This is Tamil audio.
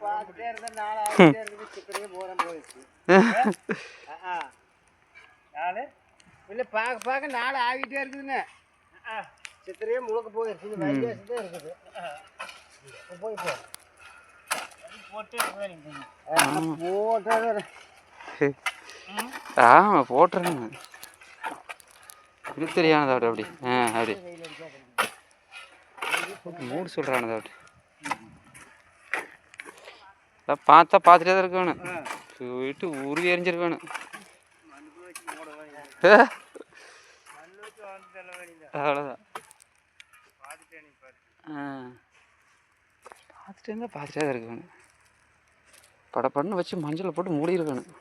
பார்த்துட்டே இருந்தா நாள் ஆகிட்டே இருக்குது சிக்கனே போகிறேன் போயிடுச்சு நாள் இல்லை பார்க்க பார்க்க நாள் ஆகிட்டே இருக்குதுங்க சித்திரையே முழுக்க போயிடுச்சு வைகாசி தான் இருக்குது போய் ஆமாம் போட்டுருங்க இது தெரியானதா அப்படி அப்படி மூடு சொல்கிறானதா அப்படி பார்த்தா பார்த்துட்டே தான் இருக்கணும் போயிட்டு உருவி எறிஞ்சிருக்கணும் அவ்வளோதான் பார்த்துட்டே இருந்தால் பார்த்துட்டே தான் இருக்கணும் படப்படன்னு வச்சு மஞ்சளை போட்டு மூடி இருக்கணும்